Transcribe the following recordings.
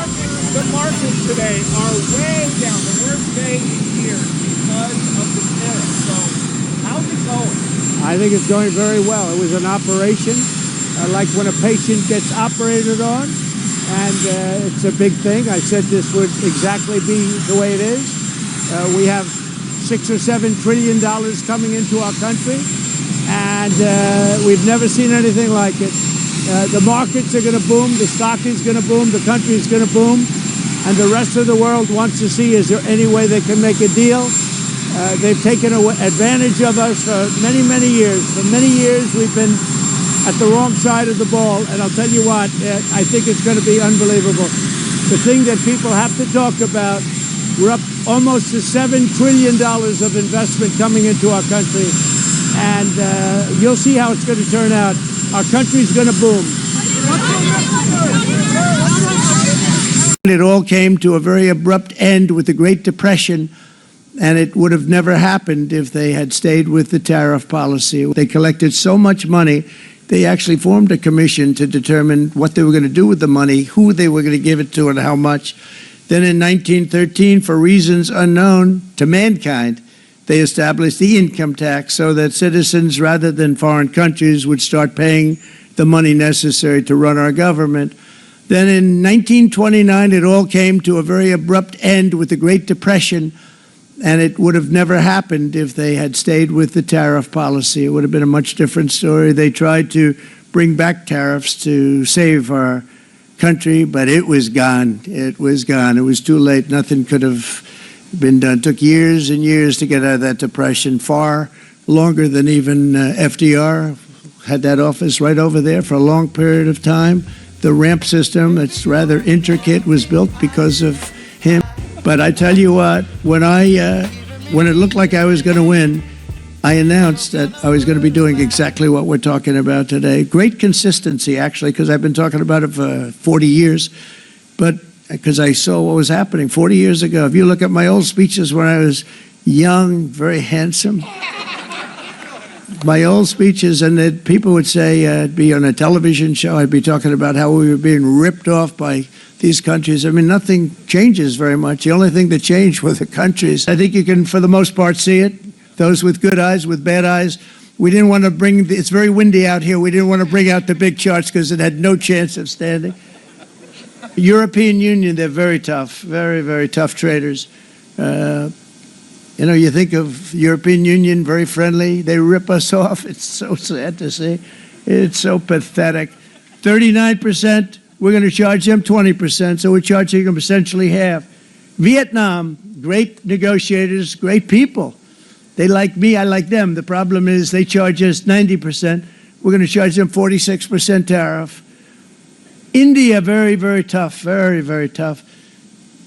The markets today are way down, the worst day in years because of the tariffs. So, how's it going? I think it's going very well. It was an operation, like when a patient gets operated on, and it's a big thing. I said this would exactly be the way it is. We have $6 or $7 trillion coming into our country, and we've never seen anything like it. The markets are going to boom, the stock is going to boom, the country is going to boom, and the rest of the world wants to see, is there any way they can make a deal? They've taken advantage of us for many, many years. For many years, we've been at the wrong side of the ball, and I'll tell you what, I think it's going to be unbelievable. The thing that people have to talk about, we're up almost to $7 trillion of investment coming into our country, and you'll see how it's going to turn out. Our country's going to boom. It all came to a very abrupt end with the Great Depression, and it would have never happened if they had stayed with the tariff policy. They collected so much money, they actually formed a commission to determine what they were going to do with the money, who they were going to give it to, and how much. Then in 1913, for reasons unknown to mankind, they established the income tax so that citizens, rather than foreign countries, would start paying the money necessary to run our government. Then in 1929, it all came to a very abrupt end with the Great Depression, and it would have never happened if they had stayed with the tariff policy. It would have been a much different story. They tried to bring back tariffs to save our country, but it was gone. It was gone. It was too late. Nothing could have been done. It took years and years to get out of that depression, far longer than even FDR had that office right over there for a long period of time. The ramp system, it's rather intricate, was built because of him. But I tell you what, when it looked like I was going to win, I announced that I was going to be doing exactly what we're talking about today. Great consistency, actually, because I've been talking about it for 40 years. But because I saw what was happening 40 years ago. If you look at my old speeches when I was young, very handsome, my old speeches, and that people would say, I'd be on a television show, I'd be talking about how we were being ripped off by these countries. I mean, nothing changes very much. The only thing that changed were the countries. I think you can, for the most part, see it. Those with good eyes, with bad eyes. We didn't want to bring, it's very windy out here, we didn't want to bring out the big charts because it had no chance of standing. European Union, they're very tough, very, very tough traders. You know, you think of European Union, very friendly. They rip us off. It's so sad to see. It's so pathetic. 39%, we're going to charge them 20%, so we're charging them essentially half. Vietnam, great negotiators, great people. They like me, I like them. The problem is they charge us 90%. We're going to charge them 46% tariff. India, very, very tough, very, very tough.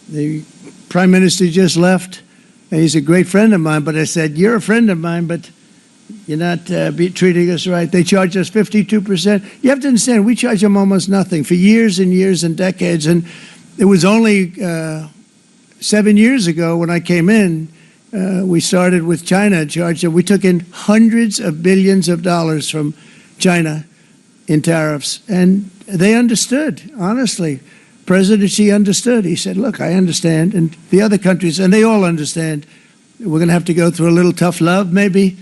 The Prime Minister just left, and he's a great friend of mine, but I said, you're a friend of mine, but you're not treating us right. They charge us 52%. You have to understand, we charge them almost nothing for years and years and decades, and it was only 7 years ago when I came in, we started with China, charged them. We took in hundreds of billions of dollars from China in tariffs, and they understood, honestly. President Xi understood. He said, look, I understand, and the other countries, and they all understand. We're going to have to go through a little tough love, maybe,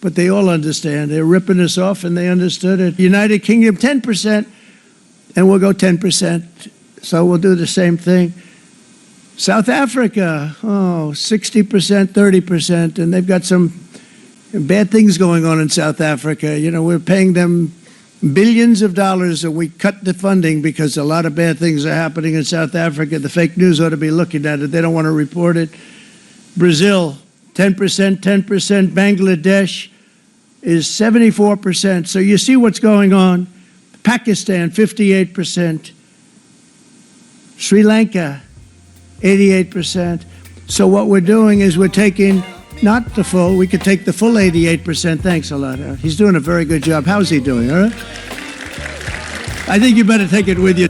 but they all understand. They're ripping us off, and they understood it. United Kingdom, 10%, and we'll go 10%, so we'll do the same thing. South Africa, 60%, 30%, and they've got some bad things going on in South Africa. You know, we're paying them billions of dollars, and we cut the funding because a lot of bad things are happening in South Africa. The fake news ought to be looking at it. They don't want to report it. Brazil, 10%, 10%. Bangladesh is 74%. So you see what's going on. Pakistan, 58%. Sri Lanka, 88%. So what we're doing is we're taking not the full, we could take the full 88%. Thanks a lot. He's doing a very good job. How's he doing, all right? I think you better take it with you.